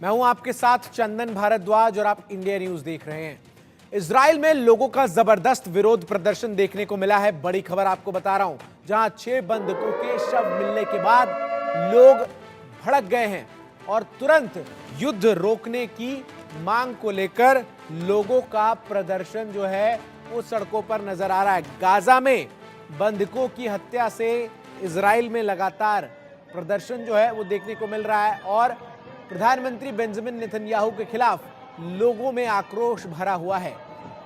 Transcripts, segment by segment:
मैं हूं आपके साथ चंदन भारद्वाज और आप इंडिया न्यूज देख रहे हैं। इजराइल में लोगों का जबरदस्त विरोध प्रदर्शन देखने को मिला है। बड़ी खबर आपको बता रहा हूं, जहां 6 बंधकों के शव मिलने के बाद लोग भड़क गए हैं और तुरंत युद्ध रोकने की मांग को लेकर लोगों का प्रदर्शन जो है वो सड़कों पर नजर आ रहा है। गाजा में बंधकों की हत्या से इजराइल में लगातार प्रदर्शन जो है वो देखने को मिल रहा है और प्रधानमंत्री बेंजामिन नेतन्याहू के खिलाफ लोगों में आक्रोश भरा हुआ है।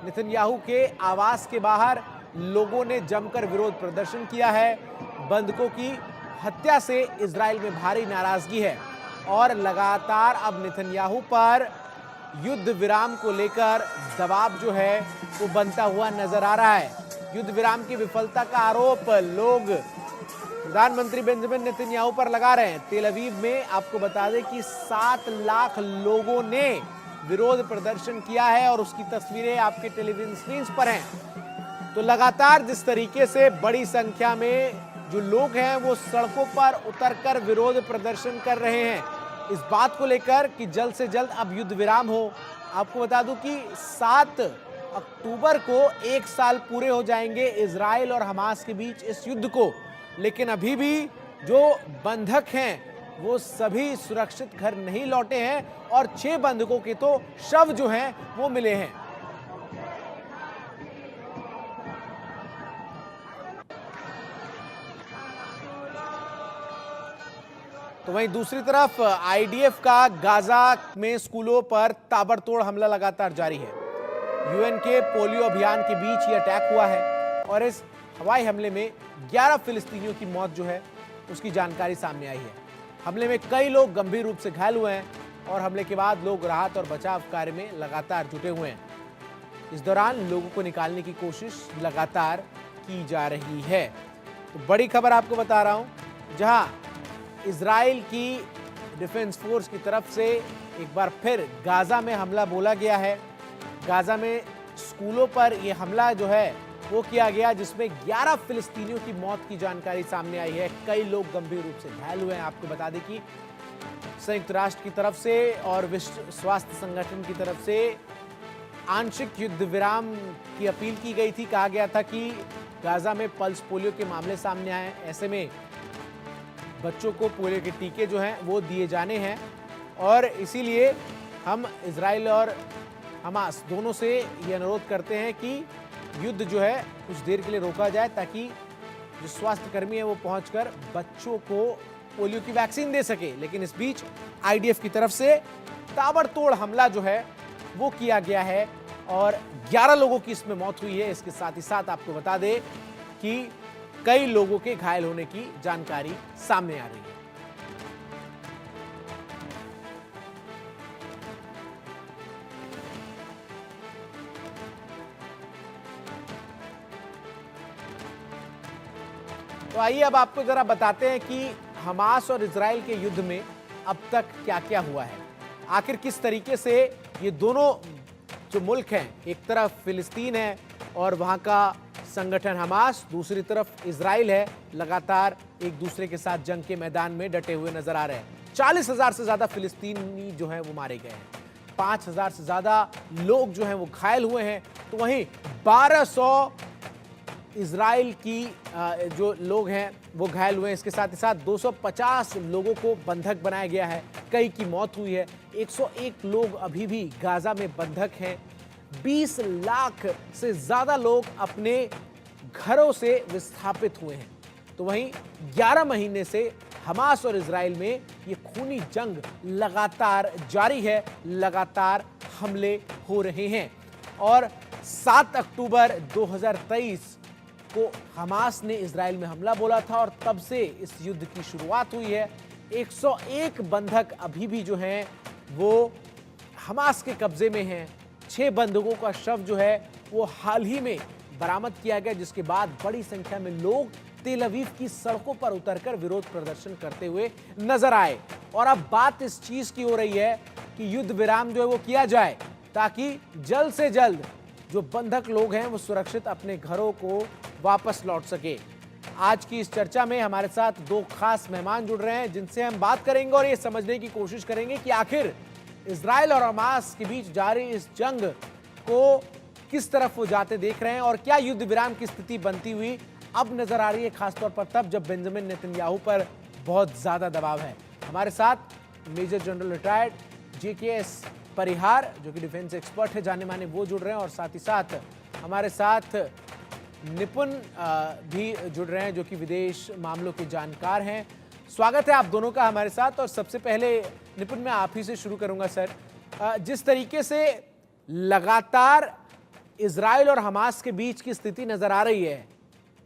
नेतन्याहू के आवास के बाहर लोगों ने जमकर विरोध प्रदर्शन किया है। बंधकों की हत्या से इजराइल में भारी नाराजगी है और लगातार अब नेतन्याहू पर युद्ध विराम को लेकर दबाव जो है वो बनता हुआ नजर आ रहा है। युद्ध विराम की विफलता का आरोप लोग प्रधानमंत्री बेंजामिन नेतन्याहू पर लगा रहे हैं। तेल अवीव में आपको बता दें कि 7 लाख लोगों ने विरोध प्रदर्शन किया है और उसकी तस्वीरें आपके टेलीविजन स्क्रीन पर हैं। तो लगातार जिस तरीके से बड़ी संख्या में जो लोग हैं वो सड़कों पर उतरकर विरोध प्रदर्शन कर रहे हैं इस बात को लेकर कि जल्द से जल्द अब युद्ध विराम हो। आपको बता दूं कि 7 अक्टूबर को 1 साल पूरे हो जाएंगे इजराइल और हमास के बीच इस युद्ध को, लेकिन अभी भी जो बंधक हैं वो सभी सुरक्षित घर नहीं लौटे हैं और 6 बंधकों के तो शव जो हैं वो मिले हैं। तो वहीं दूसरी तरफ आईडीएफ का गाजा में स्कूलों पर ताबड़तोड़ हमला लगातार जारी है। यूएन के पोलियो अभियान के बीच ये अटैक हुआ है और इस हवाई हमले में 11 फिलिस्तीनियों की मौत जो है उसकी जानकारी सामने आई है। हमले में कई लोग गंभीर रूप से घायल हुए हैं और हमले के बाद लोग राहत और बचाव कार्य में लगातार जुटे हुए हैं। इस दौरान लोगों को निकालने की कोशिश लगातार की जा रही है। तो बड़ी खबर आपको बता रहा हूं, जहां इजराइल की डिफेंस फोर्स की तरफ से एक बार फिर गाजा में हमला बोला गया है। गाजा में स्कूलों पर यह हमला जो है वो किया गया, जिसमें 11 फिलिस्तीनियों की मौत की जानकारी सामने आई है। कई लोग गंभीर रूप से घायल हुए हैं। आपको बता दें कि संयुक्त राष्ट्र की तरफ से और विश्व स्वास्थ्य संगठन की तरफ से आंशिक युद्ध विराम की अपील की गई थी। कहा गया था कि गाजा में पल्स पोलियो के मामले सामने आए, ऐसे में बच्चों को पोलियो के टीके जो हैं वो दिए जाने हैं और इसीलिए हम इजराइल और हमास दोनों से ये अनुरोध करते हैं कि युद्ध जो है कुछ देर के लिए रोका जाए ताकि जो स्वास्थ्य कर्मी है वो पहुंचकर बच्चों को पोलियो की वैक्सीन दे सके। लेकिन इस बीच आईडीएफ की तरफ से ताबड़तोड़ हमला जो है वो किया गया है और 11 लोगों की इसमें मौत हुई है। इसके साथ ही साथ आपको बता दें कि कई लोगों के घायल होने की जानकारी सामने आ रही है। तो आइए अब आपको जरा बताते हैं कि हमास और इजराइल के युद्ध में अब तक क्या क्या हुआ है। आखिर किस तरीके से ये दोनों जो मुल्क हैं, एक तरफ फिलिस्तीन है और वहां का संगठन हमास, दूसरी तरफ इजराइल है, लगातार एक दूसरे के साथ जंग के मैदान में डटे हुए नजर आ रहे हैं। 40,000 से ज्यादा फिलिस्तीनी जो है वो मारे गए हैं, 5,000 से ज्यादा लोग जो हैं वो घायल हुए हैं। तो वहीं 1200 इजराइल की जो लोग हैं वो घायल हुए हैं। इसके साथ ही साथ 250 लोगों को बंधक बनाया गया है, कई की मौत हुई है। 101 लोग अभी भी गाजा में बंधक हैं। 20 लाख से ज्यादा लोग अपने घरों से विस्थापित हुए हैं। तो वहीं 11 महीने से हमास और इजराइल में ये खूनी जंग लगातार जारी है, लगातार हमले हो रहे हैं और 7 अक्टूबर 2023 को हमास ने इजराइल में हमला बोला था और तब से इस युद्ध की शुरुआत हुई है। 101 बंधक अभी भी जो हैं वो हमास के कब्जे में हैं। 6 बंधकों का शव जो है वो हाल ही में बरामद किया गया, जिसके बाद बड़ी संख्या में लोग तेल अवीव की सड़कों पर उतरकर विरोध प्रदर्शन करते हुए नजर आए। और अब बात इस चीज की हो रही है कि युद्ध विराम जो है वो किया जाए ताकि जल्द से जल्द जो बंधक लोग हैं वो सुरक्षित अपने घरों को वापस लौट सके। आज की इस चर्चा में हमारे साथ 2 खास मेहमान जुड़ रहे हैं जिनसे हम बात करेंगे और ये समझने की कोशिश करेंगे कि आखिर इजराइल और हमास के बीच जारी इस जंग को किस तरफ वो जाते देख रहे हैं और क्या युद्ध विराम की स्थिति बनती हुई अब नजर आ रही है, खासतौर पर तब जब बेंजामिन नेतन्याहू पर बहुत ज्यादा दबाव है। हमारे साथ मेजर जनरल रिटायर्ड जेकेएस परिहार जो कि डिफेंस एक्सपर्ट है जाने माने, वो जुड़ रहे हैं और साथ ही साथ हमारे साथ निपुण भी जुड़ रहे हैं जो कि विदेश मामलों के जानकार हैं। स्वागत है आप दोनों का हमारे साथ। और सबसे पहले निपुण, मैं आप ही से शुरू करूंगा सर। जिस तरीके से लगातार इजराइल और हमास के बीच की स्थिति नजर आ रही है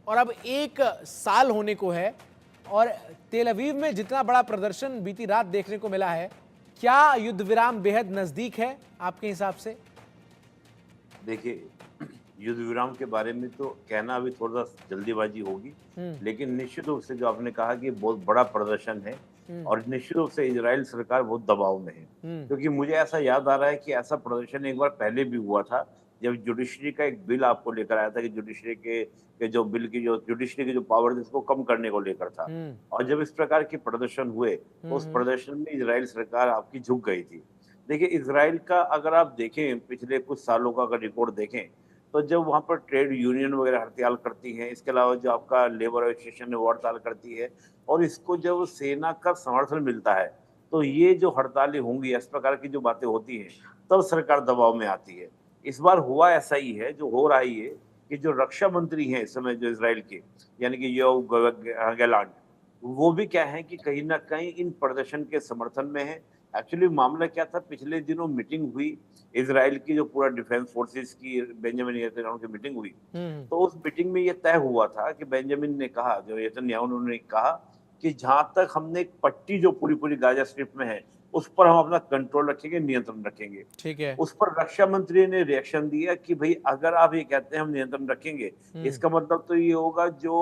और अब 1 साल होने को है और तेल अवीव में जितना बड़ा प्रदर्शन बीती रात देखने को मिला है, क्या युद्ध विराम बेहद नजदीक है आपके हिसाब से? देखिए, युद्ध विराम के बारे में तो कहना अभी थोड़ा सा जल्दीबाजी होगी, लेकिन निश्चित रूप से जो आपने कहा कि बहुत बड़ा प्रदर्शन है और निश्चित रूप से इजराइल सरकार बहुत दबाव में है, क्योंकि मुझे ऐसा याद आ रहा है कि ऐसा प्रदर्शन एक बार पहले भी हुआ था जब जुडिशरी का एक बिल आपको लेकर आया था कि जुडिशरी के जो बिल की जो जुडिशरी की जो पावर थी उसको कम करने को लेकर था। और जब इस प्रकार के प्रदर्शन हुए तो उस प्रदर्शन में इजराइल सरकार आपकी झुक गई थी। देखिए, इजराइल का अगर आप देखें पिछले कुछ सालों का अगर रिकॉर्ड देखें तो जब वहाँ पर ट्रेड यूनियन वगैरह हड़ताल करती हैं, इसके अलावा जो आपका लेबर एसोसिएशन है वो हड़ताल करती है और इसको जब सेना का समर्थन मिलता है तो ये जो हड़तालें होंगी, इस प्रकार की जो बातें होती हैं, तब सरकार दबाव में आती है। इस बार हुआ ऐसा ही है, जो हो रहा ही है कि जो रक्षा मंत्री हैं इस समय जो इजराइल के, यानी कि योव गैलांट, वो भी क्या है कि कहीं ना कहीं इन प्रदर्शन के समर्थन में है। एक्चुअली मामला क्या था, पिछले दिनों मीटिंग हुई इजराइल की, जो पूरा डिफेंस फोर्सेस की बेंजामिन नेतन्याहू की मीटिंग हुई। तो उस मीटिंग में ये तय हुआ था कि बेंजामिन ने कहा, जो नेतन्याहू ने कहा कि जहां तक हमने एक पट्टी जो पूरी पूरी गाजा स्ट्रिप में है उस पर हम अपना कंट्रोल रखेंगे, नियंत्रण रखेंगे। ठीक है। उस पर रक्षा मंत्री ने रिएक्शन दिया कि भाई अगर आप ये कहते हैं हम नियंत्रण रखेंगे, इसका मतलब तो ये होगा जो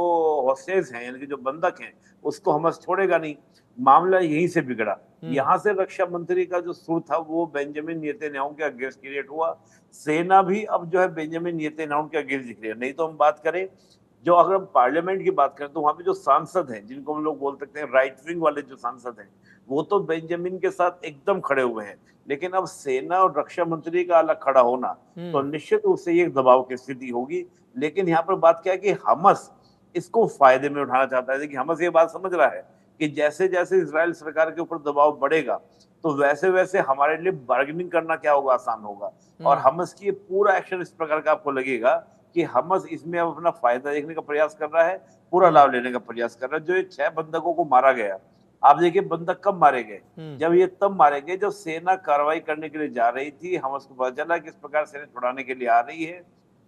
हॉस्टेज हैं यानी कि जो बंधक हैं उसको हमास छोड़ेगा नहीं। मामला यहीं से बिगड़ा। यहाँ से रक्षा मंत्री का जो सुर था वो बेंजामिन नेतन्याहू के अगेंस्ट क्रिएट हुआ। सेना भी अब जो है बेंजामिन नेतन्याहू के अगेंस्ट दिख रही है। नहीं तो हम बात करें, जो अगर हम पार्लियामेंट की बात करें तो वहां पे जो सांसद हैं, जिनको हम लोग बोल सकते हैं राइट विंग वाले जो सांसद हैं, वो तो बेंजामिन के साथ एकदम खड़े हुए हैं। लेकिन अब सेना और रक्षा मंत्री का अलग खड़ा होना तो निश्चित रूप से ये एक दबाव की स्थिति होगी। लेकिन यहाँ पर बात क्या है कि हमास इसको फायदे में उठाना चाहता है। देखिए, हमास ये बात समझ रहा है कि जैसे जैसे इजराइल सरकार के ऊपर दबाव बढ़ेगा तो वैसे वैसे हमारे लिए बार्गेनिंग करना क्या होगा, आसान होगा। और हमास की पूरा एक्शन इस प्रकार का आपको लगेगा कि हमास इसमें अब अपना फायदा देखने का प्रयास कर रहा है, पूरा लाभ लेने का प्रयास कर रहा है। जो ये 6 बंधकों को मारा गया, आप देखिए बंधक कब मारे गए, जब ये तब मारे गए जब सेना कार्रवाई करने के लिए जा रही थी। हमास को पता चला कि इस प्रकार सेना छुड़ाने के लिए आ रही है,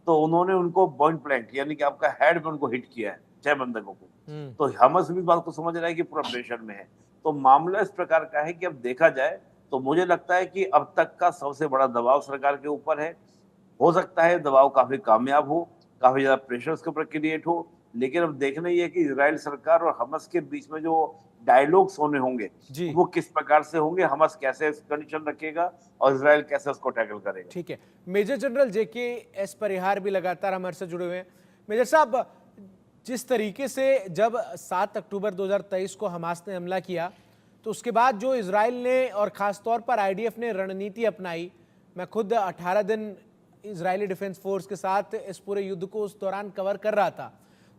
तो उन्होंने उनको पॉइंट ब्लैंक यानी कि आपका हेड में उनको हिट किया है 6 बंधकों को। तो हमास भी बात को समझ रहा है कि पूरा प्रेशर में है। तो मामला इस प्रकार का है कि अब देखा जाए तो मुझे लगता है कि अब तक का सबसे बड़ा दबाव सरकार के ऊपर है। हो सकता है दबाव काफी कामयाब हो, काफी ज्यादा प्रेशर उसके ऊपर क्रिएट हो, लेकिन अब देखना ये है कि इजराइल सरकार और हमास के बीच में जो डायलॉग्स होने होंगे वो किस प्रकार से होंगे, हमास कैसे कंडीशन रखेगा और इजराइल कैसे उसको टैकल करेगा। ठीक है। मेजर जनरल जेकेएस परिहार भी लगातार हमारे साथ जुड़े हुए हैं। मेजर साहब, जिस तरीके से जब 7 अक्टूबर 2023 को हमास ने हमला किया तो उसके बाद जो इजराइल ने और खासतौर पर आईडीएफ ने रणनीति अपनाई, मैं खुद 18 दिन इजरायली डिफेंस फोर्स के साथ इस पूरे युद्ध को उस दौरान कवर कर रहा था,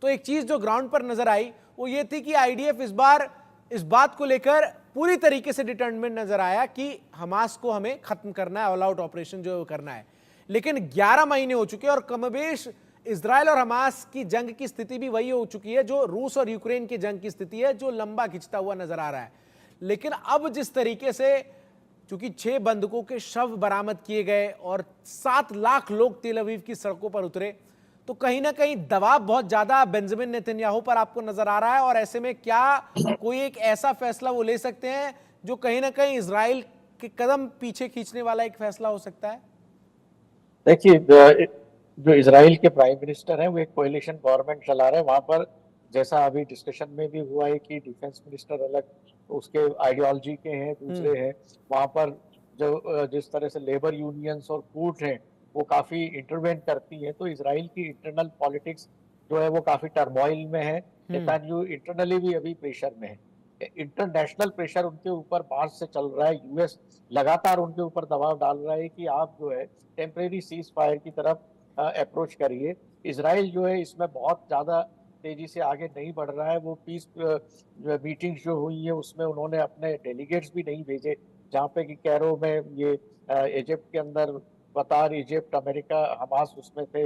तो एक चीज जो ग्राउंड पर नजर आई वो ये थी कि आईडीएफ इस बार इस बात को लेकर पूरी तरीके से डिटर्मिनेड नजर आया कि हमास को हमें खत्म करना है, ऑल आउट ऑपरेशन जो है करना है। लेकिन 11 महीने हो चुके हैं और कमोबेश इजराइल और हमास की जंग की स्थिति भी वही हो चुकी है जो रूस और यूक्रेन की जंग की स्थिति है, जो लंबा खिंचता हुआ नजर आ रहा है। लेकिन अब जिस तरीके से चूंकि 6 बंधकों के शव बरामद किए गए और 7 लाख लोग तेल अवीव की सड़कों पर उतरे, तो कहीं ना कहीं दबाव बहुत ज्यादा बेंजामिन नेतन्याहू पर आपको नजर आ रहा है। और ऐसे में क्या कोई एक ऐसा फैसला वो ले सकते हैं जो कहीं ना कहीं इजराइल के कदम पीछे खींचने वाला एक फैसला हो सकता है? देखिए, जो इजराइल के प्राइम मिनिस्टर हैं वो एक कोएलिशन गवर्नमेंट चला रहे हैं। वहां पर जैसा अभी डिस्कशन में भी हुआ है कि डिफेंस मिनिस्टर अलग उसके आइडियोलॉजी के हैं, दूसरे हैं। वहां पर जो जिस तरह से लेबर यूनियंस और कूट हैं वो काफी इंटरवेंट करती है, तो इजराइल की इंटरनल पॉलिटिक्स जो है वो काफी टर्मोइल में है। नेतन्याहू इंटरनली भी अभी प्रेशर में है। इंटरनेशनल प्रेशर उनके ऊपर बाहर से चल रहा है। यूएस लगातार उनके ऊपर दबाव डाल रहा है कि आप जो है टेम्परेरी सीज फायर की तरफ अप्रोच करिए। इसराइल जो है इसमें बहुत ज्यादा तेजी से आगे नहीं बढ़ रहा है। वो पीस मीटिंग जो हुई है उसमें उन्होंने अपने डेलीगेट्स भी नहीं भेजे, जहाँ पे कि कैरो में ये इजिप्ट के अंदर कतार, इजिप्ट, अमेरिका, हमास उसमें थे,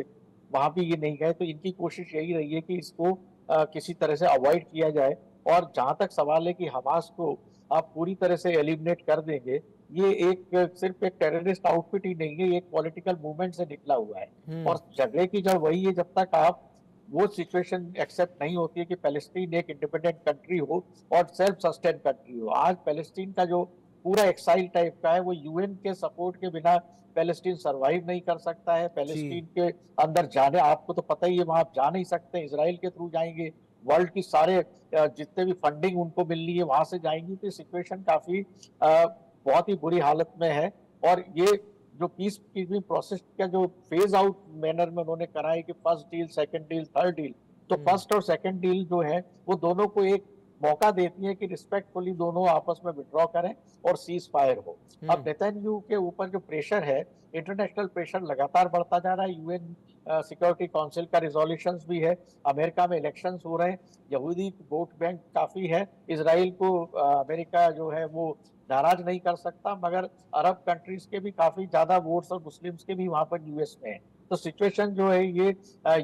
वहां भी ये नहीं गए। तो इनकी कोशिश यही रही है कि इसको किसी तरह से अवॉइड किया जाए। और जहां तक सवाल है कि हमास को आप पूरी तरह से एलिमिनेट कर देंगे, ये एक सिर्फ एक टेररिस्ट आउटफिट ही नहीं है, ये एक पॉलिटिकल मूवमेंट से निकला हुआ है। और झगड़े की जड़ वही है, जब तक आप वो सिचुएशन एक्सेप्ट नहीं होती है कि पैलेस्टीन एक इंडिपेंडेंट कंट्री हो और सेल्फ सस्टेन कंट्री हो। आज पैलेस्टीन का जो पूरा एक्साइल टाइप का है, वो यूएन के सपोर्ट के बिना पैलेस्टीन सरवाइव नहीं कर सकता है। पैलेस्टीन के अंदर जाने, आपको तो पता ही है, वहां आप जा नहीं सकते, इसराइल के थ्रू जाएंगे, वर्ल्ड की सारे जितने भी फंडिंग उनको मिल रही है वहां से जाएंगी। तो सिचुएशन काफी बहुत ही बुरी हालत में है। और ये जो पीस कीपिंग प्रोसेस का जो फेज आउट मैनर में उन्होंने करा है कि first deal, second deal, third deal, तो फर्स्ट और सेकंड डील जो है वो दोनों को एक मौका देती है कि रिस्पेक्टफुली दोनों आपस में विड्रॉ करें और सीज फायर हो। अब नेतन्याहू के ऊपर जो प्रेशर है, इंटरनेशनल प्रेशर लगातार बढ़ता जा रहा है। यूएन सिक्योरिटी काउंसिल का रिजोल्यूशंस भी है, अमेरिका में इलेक्शंस हो रहे हैं, यहूदी वोट बैंक काफी है। इसराइल को अमेरिका जो है वो नाराज नहीं कर सकता, मगर अरब कंट्रीज के भी काफी ज्यादा वोट्स और मुस्लिम्स के भी वहां पर यूएस में है। तो सिचुएशन जो है ये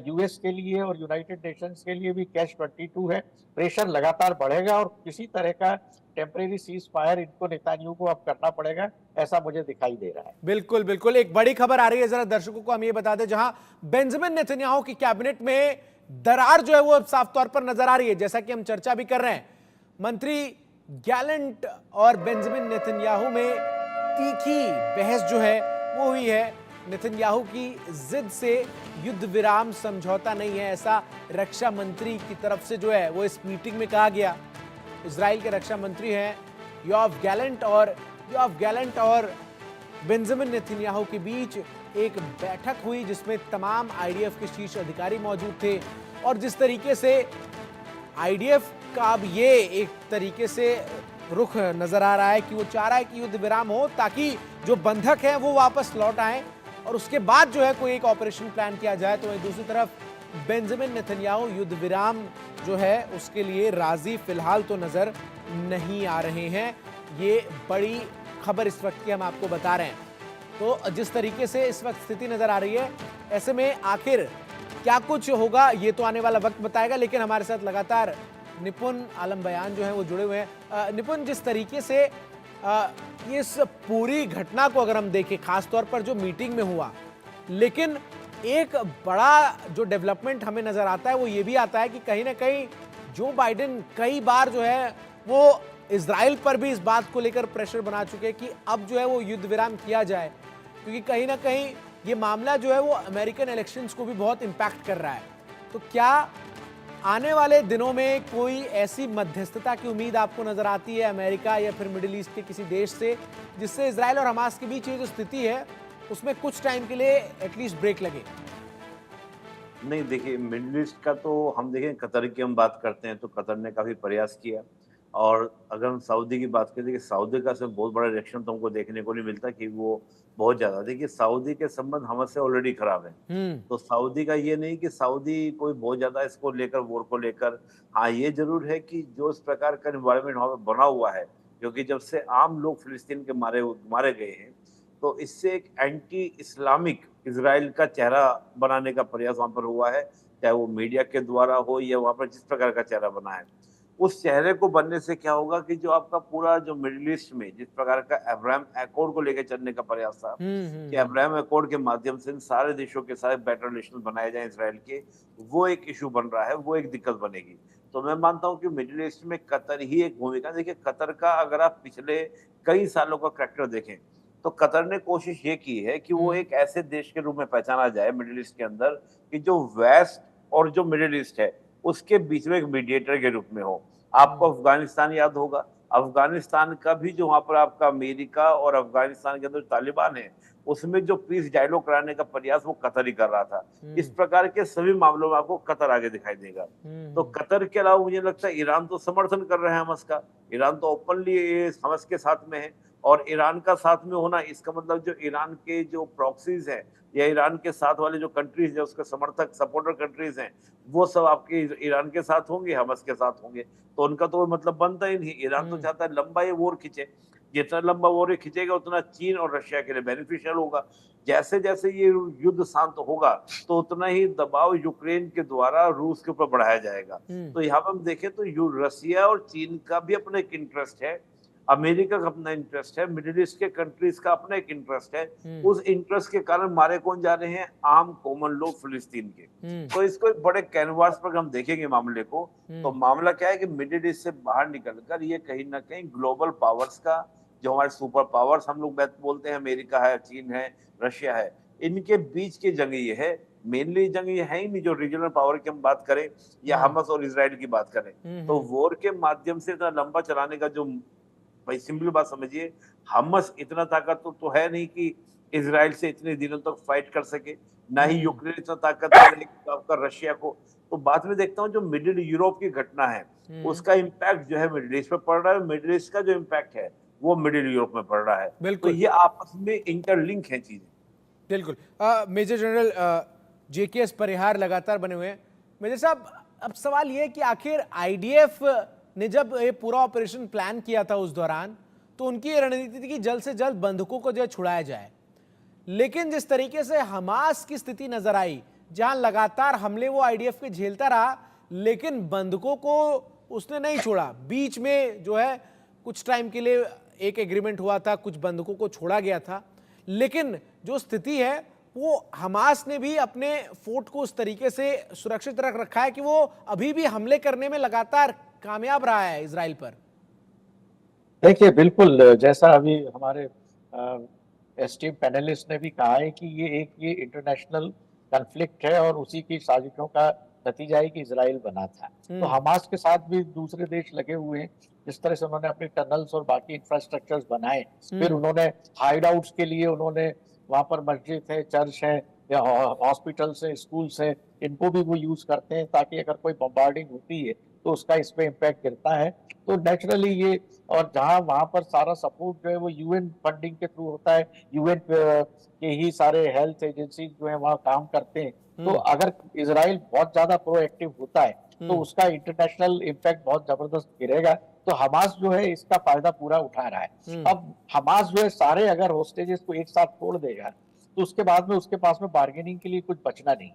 यूएस के लिए और यूनाइटेड नेशंस के लिए भी कैश 22 है। प्रेशर लगातार बढ़ेगा और किसी तरह का टेम्परेरी सीज फायर इनको नेतन्याहू को अब करना पड़ेगा, ऐसा मुझे दिखाई दे रहा है। बिल्कुल बिल्कुल, एक बड़ी खबर आ रही है, जरा दर्शकों को हम ये बता दें, जहां बेंजामिन नेतन्याहू की कैबिनेट में दरार जो है वो अब साफ तौर पर नजर आ रही है। जैसा कि हम चर्चा भी कर रहे हैं, मंत्री गैलेंट और बेंजामिन नेतन्याहू में तीखी बहस जो है वो हुई है। नेतन्याहू की जिद से युद्ध विराम समझौता नहीं है, ऐसा रक्षा मंत्री की तरफ से जो है वो इस मीटिंग में कहा गया। इजराइल के रक्षा मंत्री हैं योआव गैलेंट और बेंजामिन नेतन्याहू के बीच एक बैठक हुई जिसमें तमाम आईडीएफ के शीर्ष अधिकारी मौजूद थे। और जिस तरीके से आईडीएफ का अब ये एक तरीके से रुख नजर आ रहा है कि वो चाह रहा है कि युद्ध विराम हो ताकि जो बंधक हैं वो वापस लौट आए और उसके बाद जो है कोई एक ऑपरेशन प्लान किया जाए। तो वहीं दूसरी तरफ बेंजामिन नेतन्याहू युद्ध विराम जो है उसके लिए राजी फिलहाल तो नजर नहीं आ रहे हैं। ये बड़ी खबर इस वक्त की हम आपको बता रहे हैं। तो जिस तरीके से इस वक्त स्थिति नजर आ रही है, ऐसे में आखिर क्या कुछ होगा ये तो आने वाला वक्त बताएगा। लेकिन हमारे साथ लगातार निपुण आलम बयान जो है वो जुड़े हुए हैं। निपुण, जिस तरीके से इस पूरी घटना को अगर हम देखें, खास तौर पर जो मीटिंग में हुआ, लेकिन एक बड़ा जो डेवलपमेंट हमें नजर आता है वो ये भी आता है कि कहीं ना कहीं जो बाइडेन कई बार जो है वो इजराइल पर भी इस बात को लेकर प्रेशर बना चुके हैं कि अब जो है वो युद्ध विराम किया जाए, क्योंकि कहीं ना कहीं ये मामला जो है वो अमेरिकन इलेक्शंस को भी बहुत इंपैक्ट कर रहा है। तो क्या आने वाले दिनों में कोई ऐसी मध्यस्थता की उम्मीद आपको नजर आती है अमेरिका या फिर मिडिल ईस्ट के किसी देश से, जिससे इजराइल और हमास के बीच ये जो स्थिति है उसमें कुछ टाइम के लिए एटलीस्ट ब्रेक लगे? नहीं, देखिए, मिडिल ईस्ट का तो हम देखें, कतर की हम बात करते हैं तो कतर ने काफी प्रयास किया। और अगर हम सऊदी की बात करें, सऊदी का से बहुत बड़ा रिएक्शन तो हमको देखने को नहीं मिलता कि वो बहुत ज्यादा। देखिए, सऊदी के संबंध हमसे से ऑलरेडी खराब है, तो सऊदी का ये नहीं कि सऊदी कोई बहुत ज्यादा इसको लेकर, वॉर को लेकर। हाँ, ये जरूर है कि जो इस प्रकार का एनवायरमेंट वहां पर बना हुआ है, क्योंकि जब से आम लोग फिलिस्तीन के मारे गए हैं, तो इससे एक एंटी इस्लामिक इजराइल का चेहरा बनाने का प्रयास वहां पर हुआ है, चाहे वो मीडिया के द्वारा हो या वहां पर जिस प्रकार का चेहरा बना है। उस चेहरे को बनने से क्या होगा कि जो आपका पूरा जो मिडिल ईस्ट में जिस प्रकार का अब्राहम अकॉर्ड को लेकर चलने का प्रयास था कि अब्राहम अकॉर्ड के माध्यम से इन सारे देशों के साथ बेटर रिलेशन बनाए जाए इसराइल के, वो एक इशू बन रहा है, वो एक दिक्कत बनेगी। तो मैं मानता हूं कि मिडिल ईस्ट में कतर ही एक भूमिका। देखिए, कतर का अगर आप पिछले कई सालों का करैक्टर देखें तो कतर ने कोशिश ये की है कि वो एक ऐसे देश के रूप में पहचाना जाए मिडिल ईस्ट के अंदर कि जो वेस्ट और जो मिडिल ईस्ट है उसके बीच में एक मीडिएटर के रूप में हो। आपको अफगानिस्तान याद होगा, अफगानिस्तान का भी जो वहां पर आपका अमेरिका और अफगानिस्तान के अंदर तालिबान है, उसमें जो पीस डायलॉग कराने का प्रयास वो कतर ही कर रहा था। इस प्रकार के सभी मामलों में आपको कतर आगे दिखाई देगा। तो कतर के अलावा मुझे लगता है ईरान तो समर्थन कर रहा है हमास का। ईरान तो ओपनली हमास के साथ में है, और ईरान का साथ में होना इसका मतलब जो ईरान के जो प्रॉक्सीज हैं या ईरान के साथ वाले जो कंट्रीज है, उसके समर्थक सपोर्टर कंट्रीज हैं, वो सब आपके ईरान के साथ होंगे, हमास के साथ होंगे। तो उनका तो मतलब बनता ही नहीं। ईरान तो चाहता है लंबा ये वॉर खींचे, जितना लंबा वॉर ये खींचेगा उतना चीन और रशिया के लिए बेनिफिशियल होगा। जैसे जैसे ये युद्ध शांत होगा तो उतना ही दबाव यूक्रेन के द्वारा रूस के ऊपर बढ़ाया जाएगा। तो यहाँ पर हम देखें तो रसिया और चीन का भी अपना एक इंटरेस्ट है, अमेरिका का अपना इंटरेस्ट है, मिडिल ईस्ट के कंट्रीज का अपना एक इंटरेस्ट है। उस इंटरेस्ट के कारण मारे कौन जा रहे हैं? आम कॉमन लोग फिलिस्तीन के। तो इसको एक बड़े कैनवास पर हम देखेंगे मामले को, तो मामला क्या है कि मिडिल ईस्ट से बाहर निकलकर ये कहीं ना कहीं ग्लोबल पावर्स का, जो हमारे सुपर पावर्स हम लोग बोलते हैं, अमेरिका है, चीन है, रशिया है, इनके बीच की जंग ये है। मेनली जंग ये है ही नहीं जो रीजनल पावर की हम बात करें या हमास और इसराइल की बात करें। तो वॉर के माध्यम से इतना लंबा चलाने का जो, भाई सिंपल बात समझिए, हमास इतना ताकत तो है नहीं कि इसराइल से इतने दिनों तक फाइट कर सके, ना ही यूक्रेन इतना ताकतवर है कि आपका रशिया को। तो बाद में देखता हूँ जो मिडिल यूरोप की घटना है उसका इम्पैक्ट जो है मिडिल ईस्ट पे पड़ रहा है, मिडिल ईस्ट का जो इम्पैक्ट है वो मिडिल यूरोप में पड़ रहा है। तो ये आपस में इंटरलिंक है चीजें। बिल्कुल। मेजर जनरल जेकेएस परिहार लगातार बने हुए हैं। मेजर साहब, अब सवाल ये है कि आखिर आईडीएफ ने जब ये पूरा ऑपरेशन प्लान किया था उस दौरान, तो उनकी रणनीति थी कि जल्द से जल्द बंधकों को जो है छुड़ाया जाए। लेकिन जिस तरीके से हमास की स्थिति नजर आई, जहां लगातार हमले वो आईडीएफ के झेलता रहा, लेकिन बंधकों को उसने नहीं छोड़ा। बीच में जो है कुछ टाइम के लिए एक एग्रीमेंट हुआ था, कुछ बंधकों को छोड़ा गया था, लेकिन जो स्थिति है वो हमास ने भी अपने फोर्ट को उस तरीके से सुरक्षित रख रखा है कि वो अभी भी हमले करने में लगातार कामयाब रहा है इजराइल पर। देखिए, बिल्कुल जैसा अभी हमारे एस्टीम पैनलिस्ट ने भी कहा है कि ये इंटरनेशनल कॉन्फ्लिक्ट है और उसी की साजिशों का नतीजा है कि इजराइल बना था। तो हमास के साथ भी दूसरे देश लगे हुए हैं। जिस तरह से उन्होंने अपने टनल्स और बाकी इंफ्रास्ट्रक्चर्स बनाए, फिर उन्होंने हाइड आउट्स के लिए उन्होंने वहां पर मस्जिद है, चर्च है या हॉस्पिटल्स है, स्कूल्स है, इनको भी वो यूज करते हैं ताकि अगर कोई बम्बार्डिंग होती है तो उसका इस पे इम्पैक्ट गिरता है। तो नेचुरली ये, और जहां वहां पर सारा सपोर्ट जो है वो यूएन फंडिंग के थ्रू होता है, यूएन के ही सारे हेल्थ एजेंसी जो है वहां काम करते हैं। तो अगर इजराइल बहुत ज्यादा प्रोएक्टिव होता है तो उसका इंटरनेशनल इम्पैक्ट बहुत जबरदस्त गिरेगा। तो हमास जो है इसका फायदा पूरा उठा रहा है। अब हमास जो है सारे अगर होस्टेजेस को एक साथ छोड़ देगा तो उसके बाद में उसके पास में बार्गेनिंग के लिए कुछ बचना नहीं।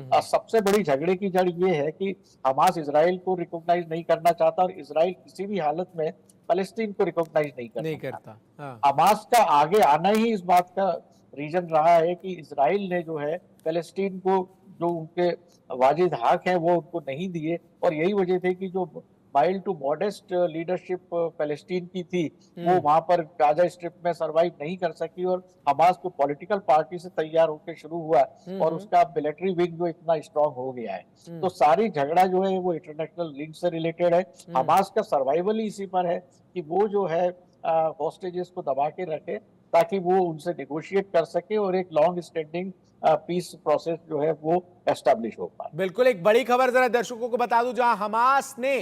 और सबसे बड़ी झगड़े की जड़ ये है कि हमास इजराइल को रिकॉग्नाइज नहीं करना चाहता और इजराइल किसी भी हालत में फलस्तीन को रिकॉग्नाइज नहीं करता। हमास का आगे आना ही इस बात का रीजन रहा है कि इजराइल ने जो है फलस्तीन को जो उनके वाजिद हक है वो उनको नहीं दिए, और यही वजह थी कि जो माइल्ड टू मॉडेस्ट लीडरशिप फलस्तीन की थी वो वहां पर गाजा स्ट्रिप में सरवाइव नहीं कर सकी, और हमास को पॉलिटिकल पार्टी से तैयार होकर शुरू हुआ और उसका मिलिट्री विंग जो इतना स्ट्रांग हो गया है। तो सारी झगड़ा जो है वो इंटरनेशनल लिंक से रिलेटेड है। हमास का सर्वाइवल ही इसी पर है कि वो जो है हॉस्टेजेस को दबा के रखे ताकि वो उनसे नेगोशिएट कर सके और एक लॉन्ग स्टैंडिंग पीस प्रोसेस जो है वो एस्टैब्लिश हो पाए। बिल्कुल, एक बड़ी खबर जरा दर्शकों को बता दूं, जहां हमास ने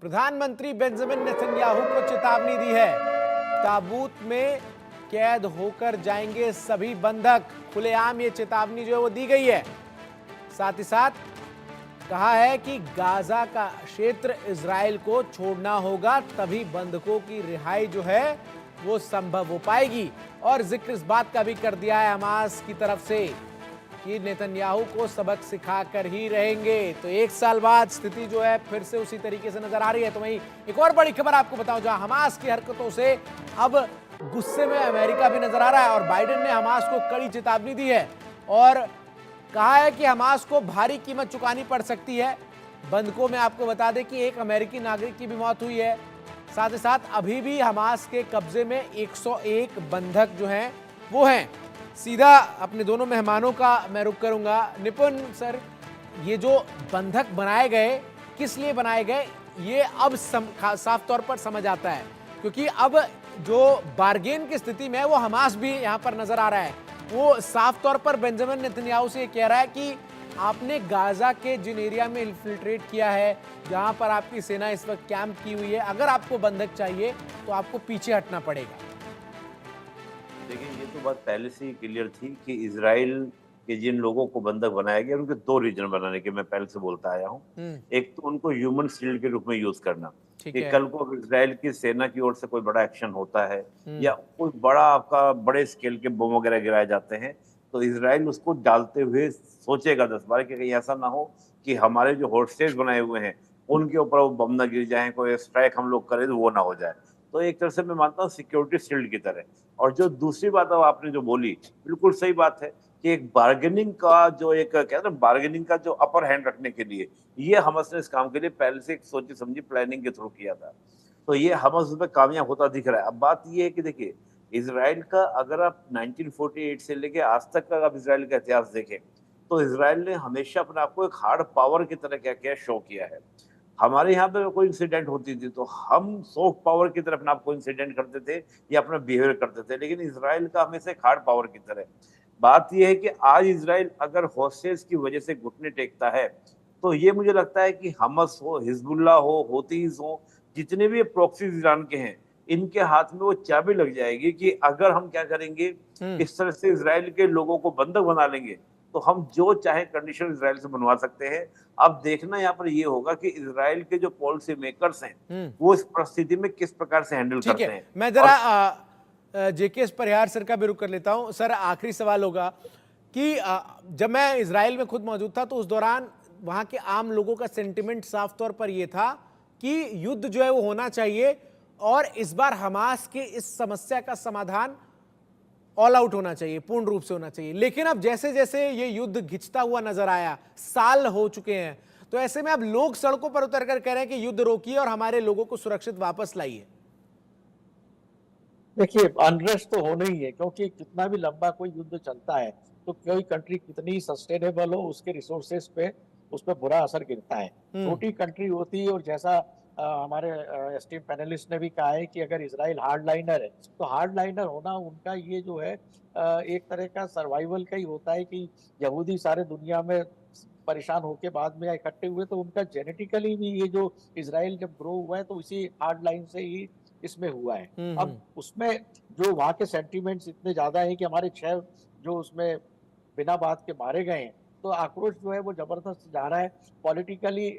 प्रधानमंत्री बेंजामिन नेतन्याहू को चेतावनी दी है। ताबूत में कैद होकर जाएंगे सभी बंधक। खुलेआम ये चेतावनी जो है वो दी गई है। साथ ही साथ कहा है कि गाजा का क्षेत्र इजराइल को छोड़ना होगा, तभी बंधकों की रिहाई जो है वो संभव हो पाएगी। और जिक्र इस बात का भी कर दिया है हमास की तरफ से कि नेतन्याहू को सबक सिखा कर ही रहेंगे। तो एक साल बाद स्थिति जो है फिर से उसी तरीके से नजर आ रही है। तो वहीं एक और बड़ी खबर आपको बताऊं, जहां हमास की हरकतों से अब गुस्से में अमेरिका भी नजर आ रहा है और बाइडेन ने हमास को कड़ी चेतावनी दी है और कहा है कि हमास को भारी कीमत चुकानी पड़ सकती है। बंधकों में आपको बता दें कि एक अमेरिकी नागरिक की भी मौत हुई है। साथ ही साथ अभी भी हमास के कब्जे में 101 बंधक जो हैं वो हैं। सीधा अपने दोनों मेहमानों का मैं रुख करूंगा। निपुण सर, ये जो बंधक बनाए गए किस लिए बनाए गए, ये अब साफ तौर पर समझ आता है, क्योंकि अब जो बार्गेन की स्थिति में है वो हमास भी यहां पर नजर आ रहा है। वो साफ तौर पर बेंजामिन नेतन्याहू से ये कह रहा है कि आपने गाजा के जिन एरिया में इन्फिल्ट्रेट किया है, जहां पर आपकी सेना इस वक्त कैंप की हुई है, अगर आपको बंधक चाहिए तो आपको पीछे हटना पड़ेगा। देखिए, ये तो बात पहले से ही क्लियर थी कि इजराइल के जिन लोगों को बंधक बनाया गया उनके दो रीजन बनाने के मैं पहले से बोलता आया हूँ। एक तो उनको ह्यूमन शील्ड के रूप में यूज करना ठीक कि है। कल को अगर इजराइल की सेना की ओर से कोई बड़ा एक्शन होता है या कोई बड़ा आपका बड़े स्केल के बम वगैरह गिराए जाते हैं, तो इजराइल उसको डालते हुए सोचेगा 10 बार कि कहीं ऐसा ना हो कि हमारे जो होस्टेज बनाए हुए हैं उनके ऊपर वो बम ना गिर जाए, कोई स्ट्राइक हम लोग करें तो वो ना हो जाए। तो एक तरह से मैं मानता हूँ सिक्योरिटी शील्ड की तरह। और जो दूसरी बात अब आपने जो बोली, बिल्कुल सही बात है कि एक बार्गेनिंग का जो एक कहते हैं बार्गेनिंग का जो अपर हैंड रखने के लिए ये हमास ने इस काम के लिए पहले से एक सोची समझी प्लानिंग के थ्रू किया था। तो ये हमास उसमें कामयाब होता दिख रहा है। अब बात ये है कि देखिए, इजराइल का अगर आप 1948 से लेके आज तक का आप इजराइल का इतिहास देखें तो इजराइल ने हमेशा अपने आप को एक हार्ड पावर की तरह क्या किया, शो किया है। हमारे यहाँ पे कोई इंसिडेंट होती थी तो हम सॉफ्ट पावर की तरफ अपने आप को इंसिडेंट करते थे या अपना बिहेवियर करते थे, लेकिन इजराइल का हमेशा एक हार्ड पावर की तरह। बात यह है कि आज इजराइल अगर हॉस्टेज की वजह से घुटने टेकता है तो ये मुझे लगता है कि हमस हो, हिजबुल्लाह हो, होतीज हो, जितने भी प्रॉक्सीज ईरान के हैं, इनके हाथ में वो चाबी लग जाएगी कि अगर हम क्या करेंगे, इस तरह से इजराइल के लोगों को बंधक बना लेंगे तो हम जो चाहे कंडीशन इजराइल से बनवा सकते हैं। अब देखना यहाँ पर ये होगा कि इजराइल के जो पॉलिसी मेकर्स हैं वो इस परिस्थिति में किस प्रकार से हैंडल करते हैं। मैं जरा जेके परिहार सर का भी रुख कर लेता हूं। सर, आखिरी सवाल होगा कि जब मैं इजराइल में खुद मौजूद था तो उस दौरान वहां के आम लोगों का सेंटिमेंट साफ तौर पर यह था कि युद्ध जो है वो होना चाहिए और इस बार हमास के इस समस्या का समाधान ऑल आउट होना चाहिए, पूर्ण रूप से होना चाहिए। लेकिन अब जैसे जैसे ये युद्ध घिंचता हुआ नजर आया, साल हो चुके हैं, तो ऐसे में अब लोग सड़कों पर उतरकर कह रहे हैं कि युद्ध रोकिए और हमारे लोगों को सुरक्षित वापस लाइए। देखिए, अनरेस्ट तो होना ही है, क्योंकि कितना भी लंबा कोई युद्ध चलता है तो कोई कंट्री कितनी सस्टेनेबल हो उसके रिसोर्सेज पे उस पर बुरा असर गिरता है। छोटी कंट्री होती है और जैसा हमारे एस्टीम पैनलिस्ट ने भी कहा है कि अगर इजराइल हार्डलाइनर है तो हार्डलाइनर होना उनका ये जो है एक तरह का सर्वाइवल का ही होता है कि यहूदी सारे दुनिया में परेशान होके बाद में इकट्ठे हुए, तो उनका जेनेटिकली भी ये जो इजराइल जब ग्रो हुआ है तो इसी हार्ड लाइन से ही इसमें हुआ है। अब उसमें जो वहाँ के सेंटीमेंट्स इतने ज्यादा है कि हमारे 6 जो उसमें बिना बात के मारे गए हैं, तो आक्रोश जो है वो जबरदस्त जा रहा है। पॉलिटिकली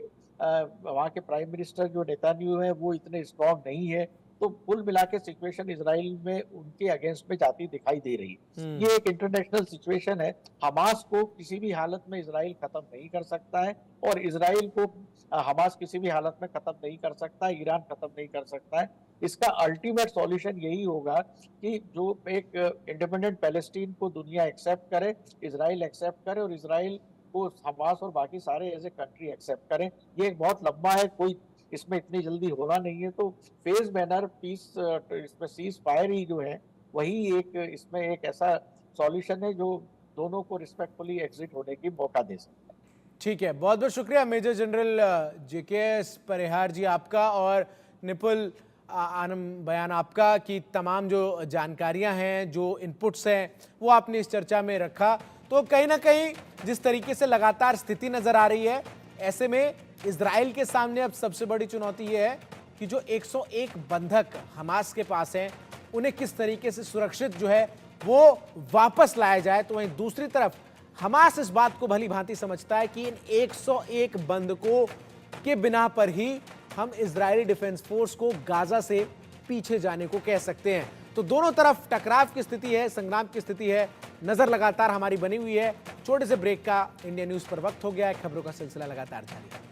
वहाँ के प्राइम मिनिस्टर जो नेतन्याहू है वो इतने स्ट्रॉन्ग नहीं है, तो कुल मिला के सिचुएशन इजराइल में उनके अगेंस्ट में जाती दिखाई दे रही है। ये एक इंटरनेशनल सिचुएशन है। हमास को किसी भी हालत में इजराइल खत्म नहीं कर सकता है और इजराइल को हमास किसी भी हालत में खत्म नहीं कर सकता, ईरान खत्म नहीं कर सकता है। इसका अल्टीमेट सॉल्यूशन यही होगा कि जो एक इंडिपेंडेंट पैलेस्टीन को दुनिया एक्सेप्ट करे, इजराइल एक्सेप्ट करे और इजराइल को हमास और बाकी सारे एज ए कंट्री एक्सेप्ट करें। ये एक बहुत लंबा है, कोई इसमें इतनी जल्दी होना नहीं है। तो फेज मैनर पीस, इसमें सीज फायर ही जो है वही एक इसमें एक ऐसा सॉल्यूशन है जो दोनों को रिस्पेक्टफुली एग्जिट होने की मौका दे सकता है। ठीक है, बहुत बहुत शुक्रिया मेजर जनरल जेके परिहार जी आपका और निपुल आनंद बयान आपका कि तमाम जो जानकारियां हैं, जो इनपुट्स हैं, वो आपने इस चर्चा में रखा। तो कहीं ना कहीं जिस तरीके से लगातार स्थिति नजर आ रही है, ऐसे में इजराइल के सामने अब सबसे बड़ी चुनौती ये है कि जो 101 बंधक हमास के पास हैं, उन्हें किस तरीके से सुरक्षित जो है वो वापस लाया जाए। तो वहीं दूसरी तरफ हमास इस बात को भली भांति समझता है कि इन 101 बंधकों के बिना पर ही हम इजरायली डिफेंस फोर्स को गाजा से पीछे जाने को कह सकते हैं। तो दोनों तरफ टकराव की स्थिति है, संग्राम की स्थिति है। नजर लगातार हमारी बनी हुई है। छोटे से ब्रेक का इंडिया न्यूज पर वक्त हो गया है। खबरों का सिलसिला लगातार जारी है।